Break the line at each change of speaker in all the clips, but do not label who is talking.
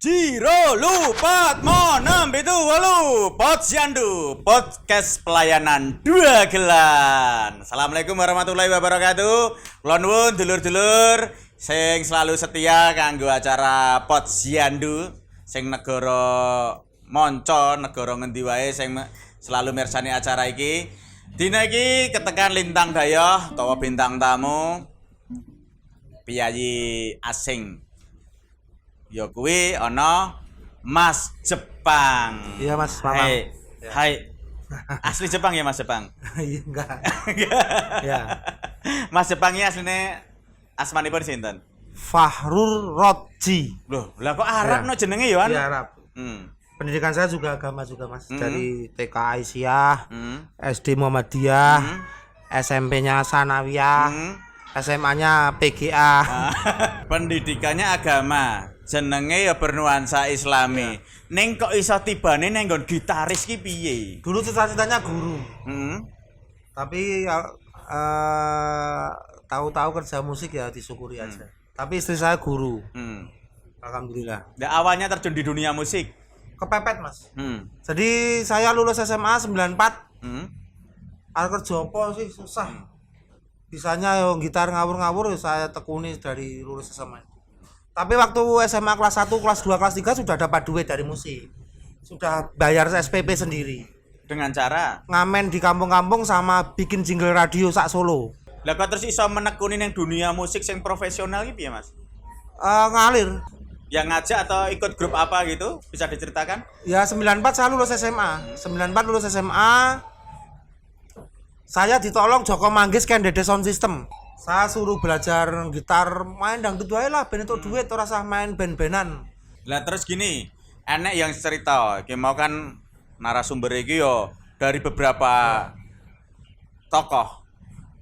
Jiro lupat monem itu walu Posyandu podcast pelayanan dua gelan. Assalamualaikum warahmatullahi wabarakatuh. Kula nuwun dulur-dulur sing selalu setia kanggo acara Posyandu sing negara monco, negara ngendi wae sing selalu mirsani acara iki. Dina iki ketekan lintang dayoh utawa bintang tamu piyayi asing. Ya kuwi ana Mas Jepang.
Iya Mas, Mamang.
Hai. Asli Jepang ya Mas Jepang?
Iya enggak. Ya.
Mas Jepang iki asline asmanipun sinten?
Fahrul Rodji.
Loh, lah kok Arab
Ya.
no jenenge ya?
Iya Arab. Pendidikan saya juga agama juga Mas. Dari TK Aisyah, SD Muhammadiyah, SMP-nya Sanawiyah, SMA-nya PGA.
Pendidikannya agama. Jenenge ya bernuansa Islami. Ning kok iso tibane ning nggon gitaris ki piye?
Dulu cita-citanya guru. Tapi tahu-tahu kerja musik ya disyukuri aja. Tapi istri saya guru. Alhamdulillah.
Nah, awalnya terjun di dunia musik.
Kepepet Mas. Jadi saya lulus SMA 94. Arep kerja apa sih susah. Bisanya yo gitar ngawur-ngawur saya tekuni dari lulus SMA. Tapi waktu SMA kelas 1, kelas 2, kelas 3 sudah dapat duit dari musik. Sudah bayar SPP sendiri.
Dengan cara
Ngamen di kampung-kampung sama bikin jingle radio sak Solo.
lah kok terus iso menekuni ning dunia musik sing profesional iki piye Mas?
Ngalir.
Yang ngajak atau ikut grup apa gitu? Bisa diceritakan?
Ya 94 saya lulus SMA. 94 lulus SMA. Saya ditolong Joko Manggis kan Dede Sound System. Saya suruh belajar gitar, main dangdut wae lah ben entuk duit ora usah main band-bandan.
Lah terus gini, enek yang cerita, iki mau kan narasumber iki yo dari beberapa tokoh.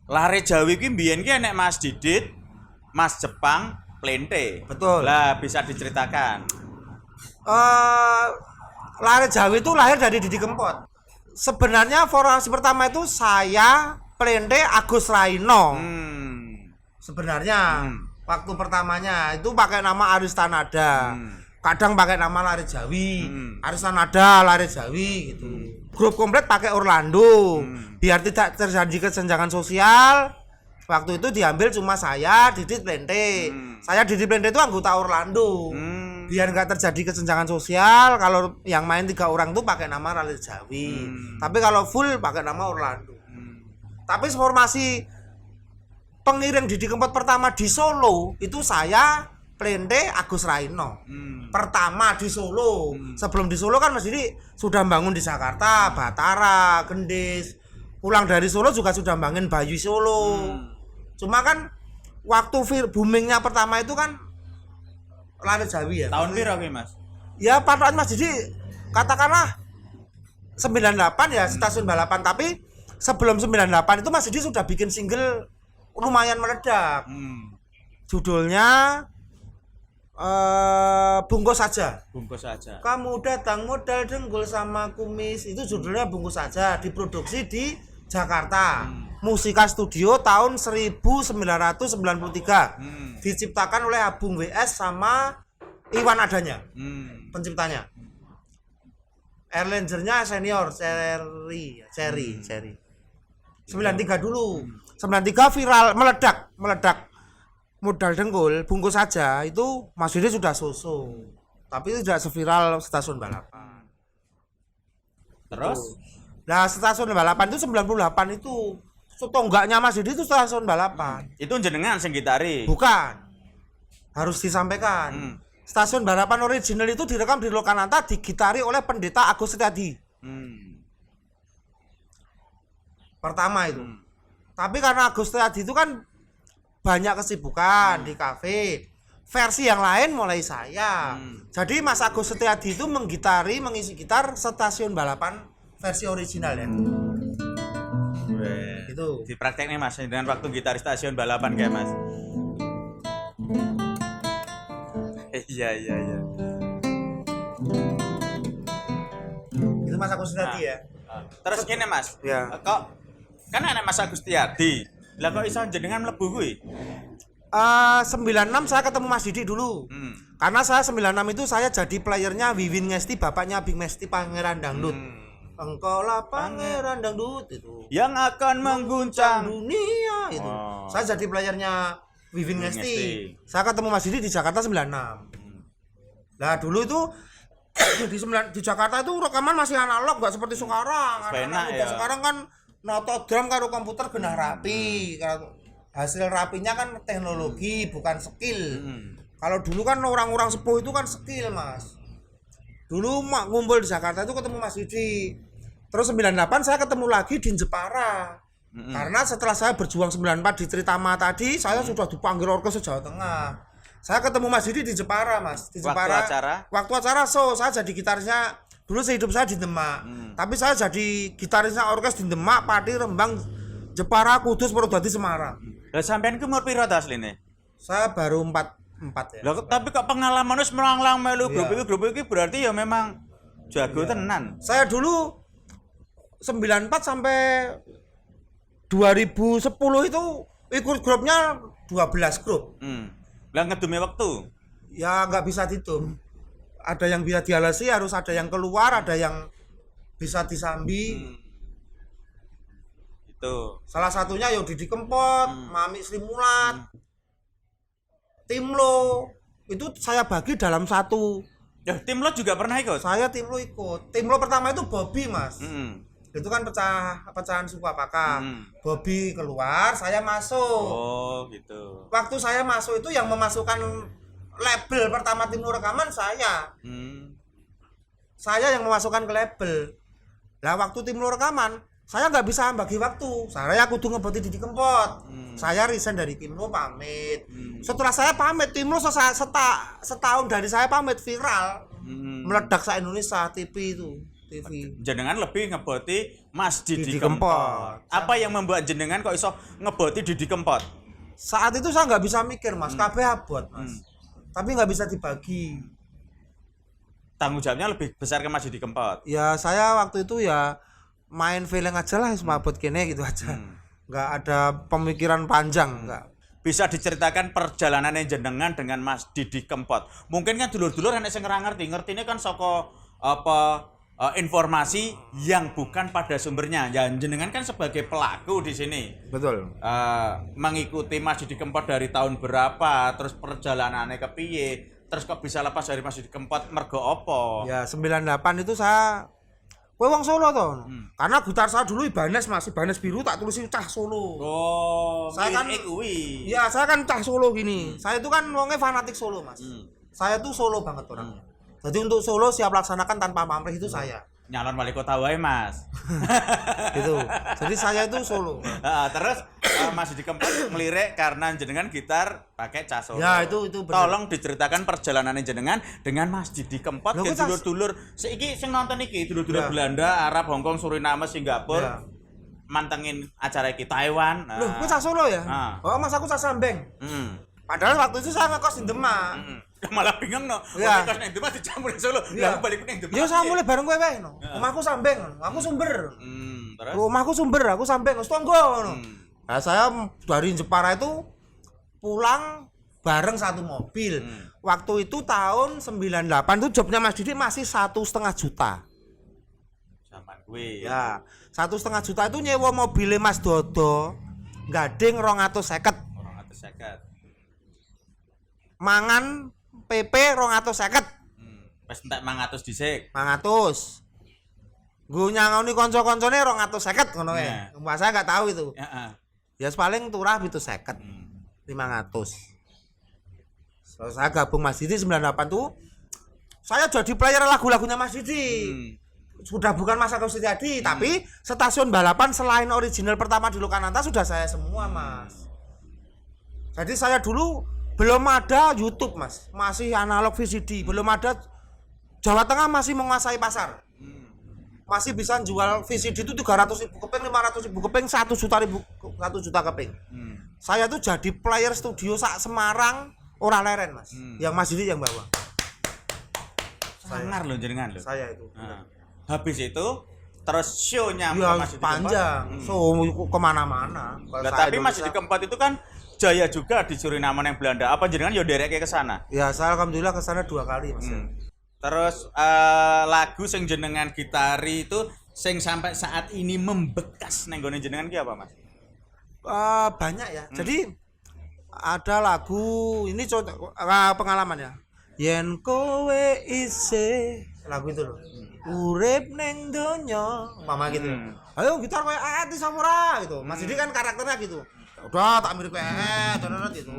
Lare Jawi iki mbiyen ki enek Mas Didit, Mas Jepang, Plente.
Betul.
Lah bisa diceritakan.
Lare Jawi itu lahir dari Didi Kempot. Sebenarnya formasi pertama itu saya, Plente, Agus Raino. Sebenarnya waktu pertamanya itu pakai nama Aristanada. Kadang pakai nama Lare Jawi. Aristanada, Lare Jawi gitu. Grup komplit pakai Orlando. Biar tidak terjadi kesenjangan sosial. Waktu itu diambil cuma saya, Didit, Plente. Saya Didit, Plente itu anggota Orlando. Biar nggak terjadi kesenjangan sosial, kalau yang main 3 orang tuh pakai nama Lare Jawi. Tapi kalau full pakai nama Orlando. Tapi formasi pengiring Didi Kempot pertama di Solo itu saya, Plente, Agus Raino. Pertama di Solo. Sebelum di Solo kan Mas Didi sudah bangun di Jakarta, Batara, Gendis. Pulang dari Solo juga sudah bangun Bayu Solo. Cuma kan waktu boomingnya pertama itu kan Lare Jawi ya.
Tahun piro ki Mas?
Ya patokan Mas Didi katakanlah 98 ya stasiun balapan, tapi sebelum 98 itu Mas Didi sudah bikin single lumayan meledak. Judulnya Bungkus Saja.
Bungkus saja.
Kamu datang modal dengkul sama kumis. Itu judulnya Bungkus Saja, diproduksi di Jakarta. Musika Studio tahun 1993. Diciptakan oleh Abung WS sama Iwan Adanya. Penciptanya. Erlangernya senior, Cherry. 93 dulu. 93 viral, meledak. Modal dengkul, Bungkus Saja itu Mas Didi sudah sosok. Tapi tidak seviral stasiun balapan.
Terus?
Nah, stasiun balapan itu 98 itu. Tonggaknya Mas Didi itu stasiun balapan.
Itu jenengan sing gitari.
Bukan. Harus disampaikan. Stasiun balapan original itu direkam di Lokananta, digitari oleh Pendeta Agus Setiadi. Pertama itu. Tapi karena Agus Setiadi itu kan banyak kesibukan di kafe. Versi yang lain mulai saya. Jadi Mas Agus Setiadi itu mengisi gitar stasiun balapan versi original ya. Itu.
Di praktek nih Mas, dengan waktu gitar stasiun balapan kayak Mas. Iya.
Itu Mas Agus Setiadi ya.
Terus gini Mas.
Ya.
Kok kan ana Mas Agus Setiadi. Lah kok iso jenengan mlebu kuwi?
96 saya ketemu Mas Didi dulu. Karena saya 96 itu saya jadi playernya Wiwin Ngesti, bapaknya Bing Ngesti Pangeran Dangdut. Engkaulah Pangeran Dangdut itu.
Yang akan mengguncang
Dunia itu.
Oh.
Saya jadi playernya Wiwin
Wiwin
Ngesti.
Ngesti.
Saya ketemu Mas Didi di Jakarta 96. Nah, dulu itu di Jakarta itu rekaman masih analog, nggak seperti sekarang.
Enak ya.
Sekarang kan noto drum karo komputer genah rapi. Hasil rapinya kan teknologi bukan skill. Kalau dulu kan orang-orang sepuh itu kan skill, Mas. Dulu ngumpul di Jakarta itu ketemu Mas Didi. Terus 98 saya ketemu lagi di Jepara. Karena setelah saya berjuang 94 di Tritama tadi, saya sudah dipanggil orkes Jawa Tengah. Saya ketemu Mas Didi di Jepara, Mas. Di Jepara. Waktu acara show, saya jadi gitarisnya. Dulu sehidup saya di Demak. Tapi saya jadi gitarisnya orkes di Demak, Pati, Rembang, Jepara, Kudus, Purwodadi, Semarang.
Lah sampean ki umur piro ta asline?
Saya baru 4 ya.
Lah tapi kok pengalaman wis melanglang melu grup iki berarti ya memang jago tenan.
Saya dulu 94 sampai 2010 itu ikut grupnya 12 grup.
Lah ngedume wektu.
Ya nggak bisa dihitung. Ada yang bisa dialasi, harus ada yang keluar, ada yang bisa disambi.
Itu.
Salah satunya yo Didi Kempot, Mami Sri Mulat, Timlo. Itu saya bagi dalam satu.
Ya tim lo juga pernah ikut?
Saya Timlo ikut. Timlo pertama itu Bobby, Mas. Itu kan pecahan suku apakah. Bobby keluar, saya masuk.
Oh, gitu.
Waktu saya masuk itu yang memasukkan label pertama Timlo Rekaman saya. Saya yang memasukkan ke label. Lah waktu Timlo Rekaman saya nggak bisa bagi waktu. Saya kudu ngeboti Didi Kempot. Saya resign dari Timlo, pamit. Setelah saya pamit, Timlo setahun dari saya pamit viral. Meledak se Indonesia TV itu. TV.
Jenengan lebih ngeboti Mas Didi
Didi
Kempot.
Kempot.
Apa yang membuat jenengan kok iso ngeboti Didi Kempot?
Saat itu saya nggak bisa mikir, Mas. Kabeh abot, Mas. Tapi nggak bisa dibagi.
Tanggung jawabnya lebih besar ke Mas Didi Kempot.
Ya saya waktu itu ya main feeling aja lah, semua buat kene gitu aja. Nggak ada pemikiran panjang, nggak.
Bisa diceritakan perjalanan jenengan dengan Mas Didi Kempot. Mungkin kan dulur-dulur enek sing ora ngerti-ngertine kan saka informasi yang bukan pada sumbernya. Ya jenengan kan sebagai pelaku di sini.
Betul.
Mengikuti Mas Didi Kempot dari tahun berapa, terus perjalanannya ke piye, terus kok bisa lepas dari Mas Didi Kempot mergo apa?
Ya 98 itu saya kowe wong Solo toh. Karena gitar saya dulu Ibanez, Mas. Ibanez biru tak tulisin cah Solo.
Oh,
saya kan
kuwi.
Iya, saya kan cah Solo gini. Saya itu kan wongnya fanatik Solo, Mas. Saya tuh Solo banget orangnya. Jadi untuk Solo siap laksanakan tanpa pamrih itu saya.
Nyalon wali kota wae, Mas.
Gitu. Jadi saya itu Solo.
Terus Mas Didi Kempot ngelirik karena jenengan gitar pakai cas Solo.
Ya, itu bener.
Tolong diceritakan perjalanan jenengan dengan Mas Didi Kempot ke dulur-dulur. Seiki sing nonton iki dulur-dulur Belanda, Arab, Hongkong, Suriname, Singapura. Mantengin acara iki Taiwan.
Loh, kowe cas Solo ya? Oh, Mas aku cas Sambeng. Padahal waktu itu saya ngekos di Demak.
Malah bingung no.
Ya.
Ngekos nang Demak dicampur Solo.
Ya.
Lah balik nang Demak.
Ya saya mulai bareng kowe wae no. Omahku Sambeng, aku Sumber.
Terus
Rumahku Sumber, aku Sambeng, wis tonggo ngono. Nah, saya dari Jepara itu pulang bareng satu mobil. Waktu itu tahun 98 itu jobnya Mas Didi masih 1,5 juta.
zaman gue
Ya, 1,5 juta itu nyewa mobilnya Mas Dodo. Gading 250.
orang atas sekat.
Mangan PP 250.
Pas entek 500 dhisik.
500. Gue nyangoni konco-koncone 250 ngono ya. Mbak saya enggak tahu itu.
Heeh.
Ya paling turah 750. 500. So, saya gabung Mas Didi 98 tuh saya jadi player lagu-lagunya Mas Didi. Sudah bukan Mas Agus Setiadi, tapi stasiun balapan selain original pertama di Lokananta sudah saya semua, Mas. Jadi saya dulu belum ada YouTube, Mas. Masih analog VCD, belum ada. Jawa Tengah masih menguasai pasar. Masih bisa jual VCD itu 300.000 keping, 500.000 keping, 1 juta keping. Saya tuh jadi player studio sak Semarang, ora leren, Mas. Yang Mas Didi yang bawa.
Sangar loh jenengan loh.
Saya itu.
Habis itu terus show-nya
Ya,
Mas Didi
panjang. So kemana-mana.
Kempot. Tapi Mas Didi Kempot itu kan Jaya juga di Suriname yang Belanda. Apa jenengan yo dereke ke sana?
Ya, saya alhamdulillah ke sana 2 kali, Mas.
Terus lagu sing jenengan gitari itu sing sampai saat ini membekas neng gone jenengan ki apa, Mas?
Banyak ya. Jadi ada lagu ini contoh pengalaman ya. Yen kowe isih lagu itu loh. Urip neng donya, mama gitu. Ayo gitar kowe Ati Sampura gitu. Mas Didi kan karakternya gitu. Udah tak mirip kayak gitu.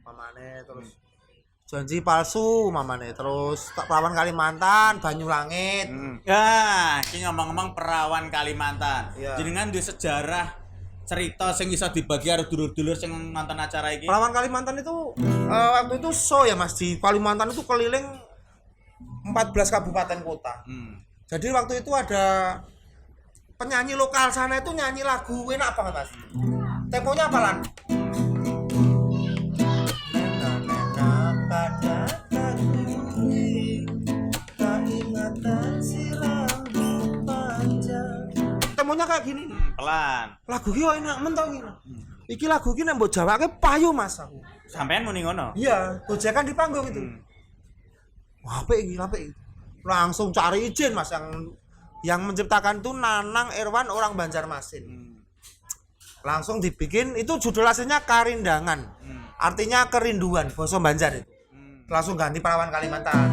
Mamane terus janji palsu mamane terus perawan Kalimantan Banyu Langit.
Ya, ini ngomong-ngomong perawan Kalimantan.
Iya.
Jenengan di sejarah cerita sing bisa dibagi karo dulur-dulur sing nonton acara iki.
Perawan Kalimantan itu waktu itu show ya Mas di Kalimantan itu keliling 14 kabupaten kota. Jadi waktu itu ada penyanyi lokal sana itu nyanyi lagu enak banget Mas. Temponya apa lan? Temunya kayak gini.
Pelan.
Lagu ki enak men tau iki. Iki lagu ki nek mbok jawake payu Mas aku.
Sampean muni ngono.
Iya, gojekan di panggung itu. Wah, apik iki. Langsung cari izin Mas yang menciptakan tuh Nanang Irwan orang Banjarmasin. Langsung dibikin itu judul aslinya Karindangan. Artinya kerinduan bahasa Banjar itu. Langsung ganti perawan Kalimantan.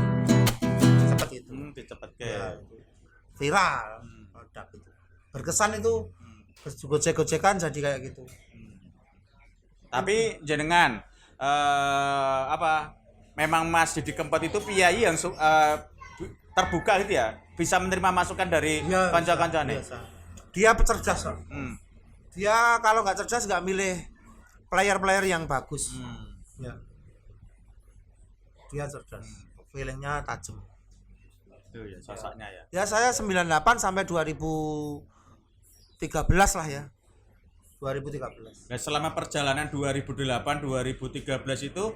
Seperti itu.
Dicepetke.
Ya, viral. Meledak itu. Berkesan itu. Gojek-gojekan jadi kayak gitu.
Tapi jenengan apa? Memang Mas Didi Kempot itu piyai yang terbuka gitu ya, bisa menerima masukan dari kanca-kancane.
Dia cerdas kok. Dia kalau nggak cerdas nggak milih player-player yang bagus. Ya. Dia cerdas. Feelingnya tajam.
Itu ya sosoknya ya.
Ya saya 98 sampai 2013 lah ya. 2013.
Nah, selama perjalanan 2008-2013 itu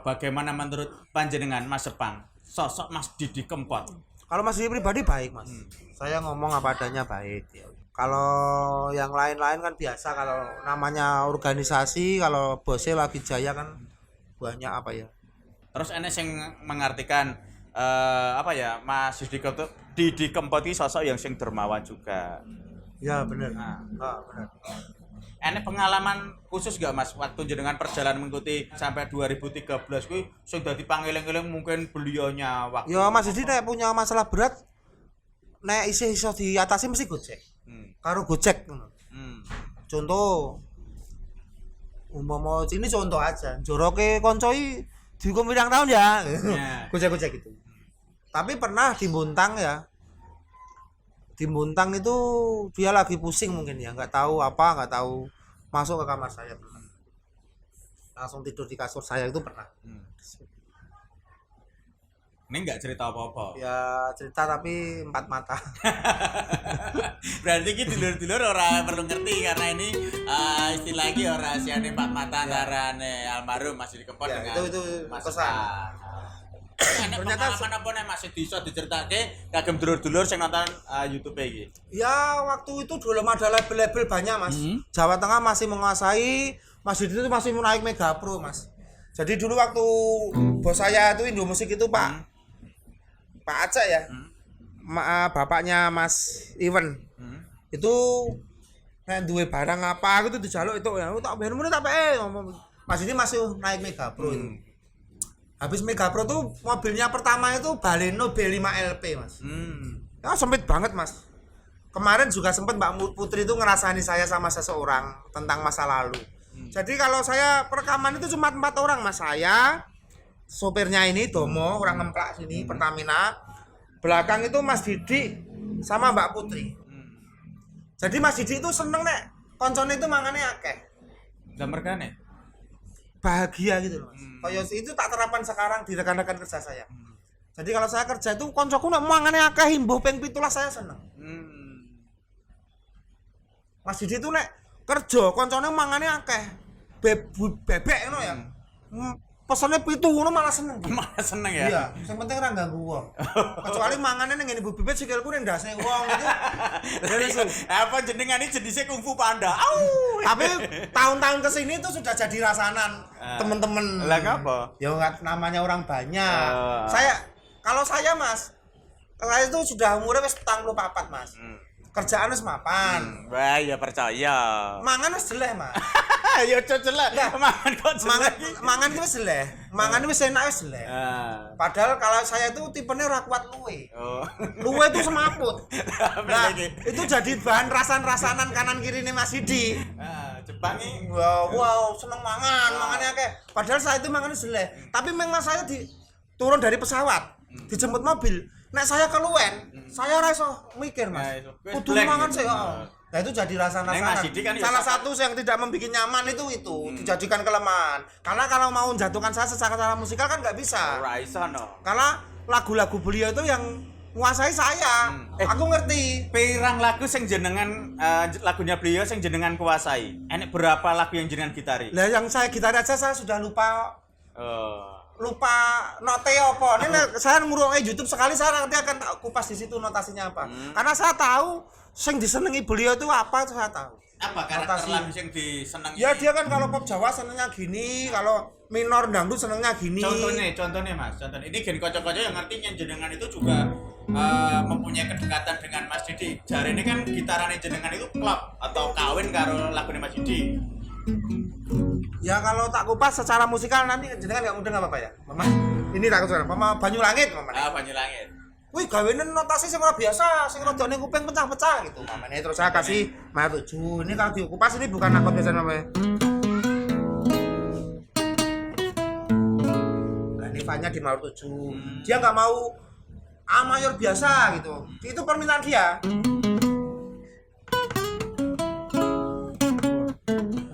bagaimana menurut panjenengan Mas Sepang? Sosok Mas Didi Kempot.
Kalau Mas Didi pribadi baik Mas. Saya ngomong apa adanya baik. Kalau yang lain-lain kan biasa kalau namanya organisasi, kalau bosnya lagi jaya kan banyak apa ya.
Terus enek sing mengartikan apa ya, Mas Didi Kempot ini sosok yang sing dermawan juga.
Ya benar.
Benar. Enek pengalaman khusus gak Mas waktu jenengan perjalanan mengikuti sampai 2013 kuwi sing dadi pangeling-eling mungkin beliaunya waktu.
Ya Mas Didi nek punya masalah berat nek iso diatasi mesti Gojek. Karo Gojek ngono. Contoh umpama ini contoh aja. Joroke koncoi dihukum pirang tahun ya. Gojek-gojek gitu. Tapi pernah di Muntang ya. Di Muntang itu dia lagi pusing mungkin ya, nggak tahu masuk ke kamar saya pernah. Langsung tidur di kasur saya itu pernah.
Ini nggak cerita apa-apa.
Ya cerita tapi empat mata.
Berarti kita dulur-dulur orang perlu ngerti karena ini istilahnya orang siane empat mata antara almarhum Mas Didi Kempot
Ya,
dengan
itu
Mas
pesan.
Ternyata pengalaman apa nih masih bisa diceritake kagem dulur-dulur sing nonton YouTube iki.
Ya waktu itu belum ada label-label banyak Mas. Jawa Tengah masih menguasai, Mas Didi itu masih mau naik Mega Pro Mas. Jadi dulu waktu bos saya itu Indomusik itu Pak Aceh ya, bapaknya Mas Iwan itu nek duwe barang apa gitu dijaluk itu ya tak bayar murah tak ngomong Mas Didi masih naik Mega Pro itu. Habis Mega Pro tuh mobilnya pertama itu Baleno B5 LP Mas. Ya sempit banget Mas. Kemarin juga sempat Mbak Putri itu ngerasani saya sama seseorang tentang masa lalu. Jadi kalau saya perekaman itu cuma 4 orang Mas. Saya, sopirnya ini Domo, orang Ngemplak sini, Pertamina. Belakang itu Mas Didi sama Mbak Putri. Jadi Mas Didi itu seneng nek koncone itu mangane akeh.
Dan mergane
Bahagia gitu loh Mas. Kayak itu tak terapan sekarang di rekan-rekan kerja saya. Jadi kalau saya kerja itu koncoku nek mangane akeh imbuh ping 17 saya seneng. Mas Didi itu nek kerja koncone mangane akeh. Bebek ngono ya. pesennya pitu ngono malah seneng.
Malah seneng ya.
Iya, yang penting ora ganggu wong. Kecuali mangannya ning ngene Bu Bibit sikilku ning ndase wong itu.
Apa jenengan ini jenisnya kungfu panda? Au.
Tapi tahun-tahun kesini tuh sudah jadi rasanan temen-temen.
Lah ngapa?
Ya nggak namanya orang banyak. Kalau saya Mas, saya itu sudah umurnya wis 44 Mas. Kerjaan wis mapan.
Wah, ya percaya.
Mangan wis jeleh Mas.
Ya jelek. Mangan kok jelek.
Mangan itu wis jeleh. Mangan wis enak wis jeleh. Padahal kalau saya itu tipenya ora kuat luwe.
Oh.
Luwe itu semaput. Nah, itu jadi bahan rasan-rasanan kanan kiri ini Mas Hidi.
Jepang ini
Wow, seneng mangannya kayak. Padahal saya itu mangan jeleh. Tapi memang saya turun dari pesawat, dijemput mobil. Nek saya keluwen, saya ora iso mikir Mas. Kudu mangan sih. Nah itu jadi rasa-rasanan.
Kan
salah satu yang tidak membuat nyaman itu dijadikan kelemahan. Karena kalau mau menjatuhkan saya secara musikal kan nggak bisa.
Ora iso no.
Karena lagu-lagu beliau itu yang menguasai saya. Aku ngerti.
Pirang lagu sing jenengan lagunya beliau sing jenengan kuasai. Enek berapa lagu yang jenengan gitari?
Lah yang saya gitari aja saya sudah lupa. Lupa note apa. Ini saya ngurungin YouTube sekali saya nanti akan kupas di situ notasinya apa. Karena saya tahu sing disenengi beliau itu apa itu saya tahu.
Apa karakter lagu yang disenengi?
Ya dia kan kalau pop Jawa senengnya gini, kalau minor dangdut senengnya gini.
Contohnya Mas, contohnya ini gen kocok-kocok yang ngerti yang jenengan itu juga mempunyai kedekatan dengan Mas Didi. Jari ini kan gitarannya jenengan itu klub atau kawin karo lagunya Mas Didi.
Ya kalau tak kupas secara musikal nanti jenengan nggak mudah nggak apa-apa ya, Mama. Ini tak kupas, Mama Banyu Langit, Mama.
Banyu Langit.
Wih, gawean notasi sing ora biasa, sing rodone kuping pecah-pecah gitu. Mamane terus saya kasih Maha 7. Ini kalau dikupas ini bukan akord biasa namanya. Nah, ini Fanya di Maha 7. Dia nggak mau A mayor biasa gitu. Itu permintaan dia.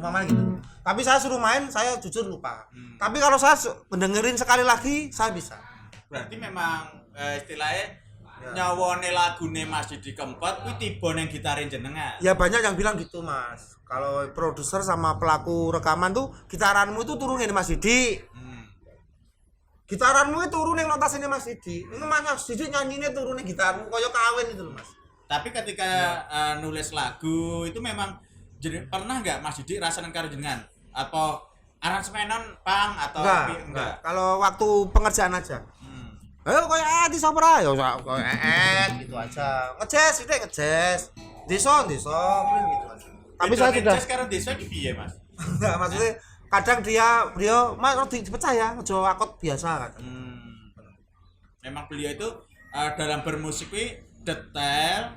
Mamanya gitu. Tapi saya suruh main, saya jujur lupa. Tapi kalau saya mendengerin sekali lagi, saya bisa.
Berarti memang istilahnya nyawone lagune Mas Didi Kempot kuwi tiba ning gitarin jenengan.
Ya banyak yang bilang gitu Mas. Kalau produser sama pelaku rekaman tuh gitaranmu itu turunin Mas Didi. Gitaranmu itu turunin notasinya Mas Didi. Ini Mas Didi nyanyinya turunin gitarmu koyo kawin itu loh Mas.
Tapi ketika nulis lagu itu memang pernah nggak Mas Didi rasain karo jenengan? Atau aransemenan pang atau
enggak. Kalau waktu pengerjaan aja. Ayo kayak di Sopra ya kayak gitu aja. Ngejazz gitu ngejazz. Deso gitu aja. Tapi saya sudah
sekarang deso iki piye, Mas?
Enggak, maksudnya kadang beliau Mas dipercaya ya, aja akord biasa kan.
Memang beliau itu dalam bermusik kuwi detail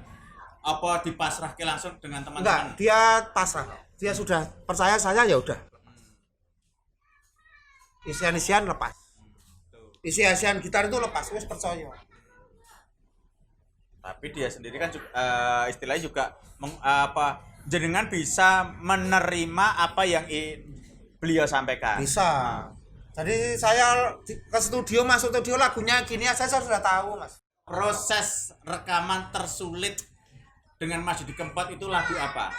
apa dipasrahke langsung dengan teman-teman?
Enggak, dia pasrah. Dia sudah percaya saya ya udah. Isian-isian lepas. Isi-isian gitar itu lepas, wis percaya.
Tapi dia sendiri kan istilahnya juga jenengan bisa menerima apa yang beliau sampaikan.
Bisa. Jadi saya ke studio, masuk studio lagunya gini aja saya sudah tahu, Mas.
Proses rekaman tersulit dengan Mas Didi Kempot itu lagu apa?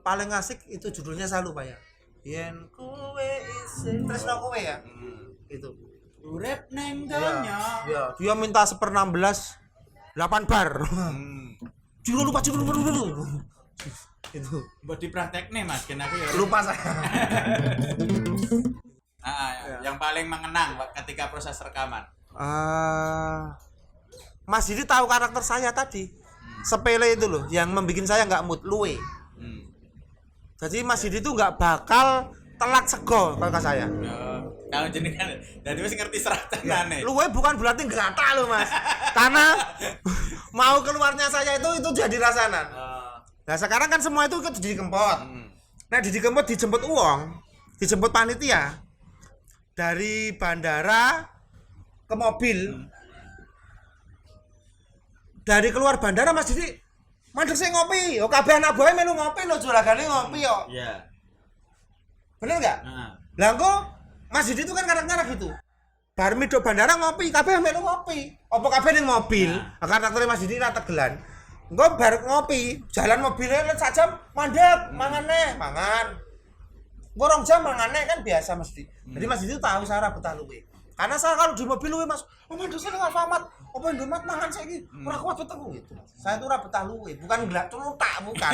Paling asik itu judulnya saya lupa ya. Yen kowe isih tresno kowe ya. Itu.
Urip neng donya.
Ya, dia minta 1/16 8 bar. Juru lupa. Itu.
Buat dipraktekne Mas, ken aku ya.
Lupa saya.
Yang paling mengenang ketika proses rekaman.
Mas Didi tahu karakter saya tadi. Sepele itu loh, yang membuat saya nggak mood, luwe. Jadi Mas Didi itu nggak bakal telat sego kalau saya.
Kalau jenengan dari wis ngerti seratanane.
Luwe bukan berarti gerata loh Mas. Karena mau keluarnya saya itu jadi rasanan. Nah sekarang kan semua itu ke Didi Kempot. Nah Didi Kempot dijemput dijemput panitia dari bandara ke mobil. Dari keluar bandara Mas Didi mandek saya ngopi. Oh kabeh anak buah melu ngopi lho, juragane ngopi yo.
Iya.
Bener enggak? Lah kok Mas Didi itu kan kadang-kadang gitu. Bar midho bandara ngopi, kabeh melu ngopi. Apa kabeh ning mobil? Karaktere Mas Didi ra tegelan. Engko bar ngopi, jalan mobilnya sak jam mandek, mangan. Gorong jam mangane kan biasa mesti. Jadi Mas itu tahu saya betah luwe. Karena saya kalau di mobil luwe Mas, dosen Alfamart, Indomaret mangan saiki. Ora kuat beteng gitu. Saya itu ora betah luwe, bukan gelak celutak bukan.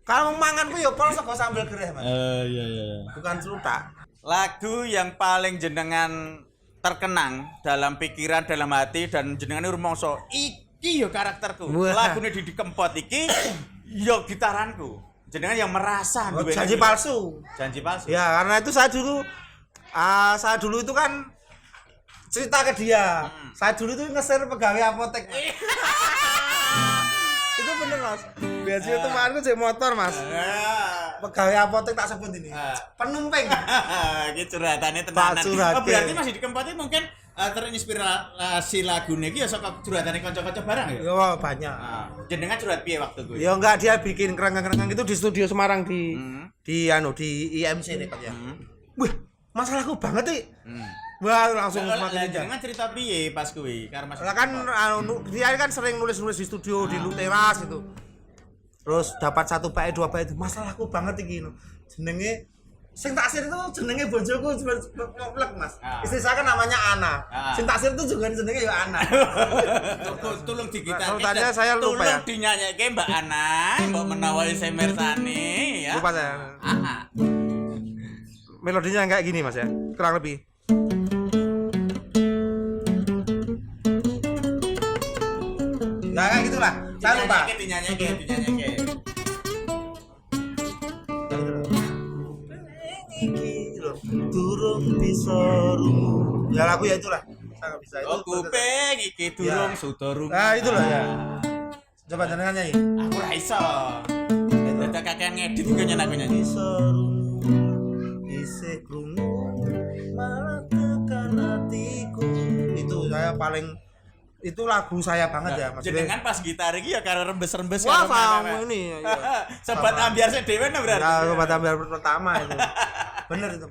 Kalau mangan ku ya pol sego sambal gereh Mas.
Iya.
Bukan celutak.
Lagu yang paling jenengan terkenang dalam pikiran, dalam hati dan jenengan rumangsa iki yo karakterku.
Wah.
Lagune Didi Kempot iki yo gitaranku. Jenengan yang merasa duwe
Janji palsu.
Janji palsu.
Ya, karena itu saya dulu itu kan cerita ke dia. Saya dulu itu ngeser pegawai apotek. Itu bener Mas. Biasanya itu temanku cek motor Mas. Pegawai apotek tak sebut ini. Penumpang.
Iki curhatane
Pak
tenanan.
curhat.
Oh, berarti masih di Kempot mungkin terinspirasi lagune iki ya saka curhatane kanca-kanca barang ya.
Ya banyak.
Jenengan curhat piye waktu kuwi?
Ya enggak, dia bikin kerangkang-kerangkang itu di studio Semarang di di IMC ini Pak ya. Wah, masalahku banget nih. Wah, langsung semakin indah.
Jenengan cerita piye pas kuwi karo Mas?
Lah kan dia kan sering nulis-nulis di studio di Luteras itu. Terus dapat 1 bait 2 bait, masalahku banget iki no. Jenenge sing taksir itu jenenge bojoku ngoplek Mas. Istri saya kan namanya Ana. Sing taksir itu juga jenenge ya Ana.
Tolong digitarke.
Tanya saya lupa ya.
Tolong dinyanyikke Mbak Ana, mbok menawa isih mirsani ya.
Lupa saya. Melodinya kayak gini Mas ya, kurang lebih. Nah, kayak gitulah. Saya lupa.
Dinyanyikke.
Iki lho, durung bisa rungu. Ya lagu ya itulah. Saya enggak bisa itu.
Oh, kuping iki durung suda rungu.
Nah, itulah ya. Coba jenengan nyanyi.
Aku ora iso. Dadak kakean ngedit kok nyen aku nyanyi.
Bisa rungu, isih krungu, malah tekan hatiku. Itu saya paling itu lagu saya banget ya Mas.
Jenengan pas gitar iki ya karo rembes-rembes
Wah,
karo
sama ini.
Sobat ambiar sik dhewe no berarti.
Ya, sobat ambil pertama itu. Bener itu.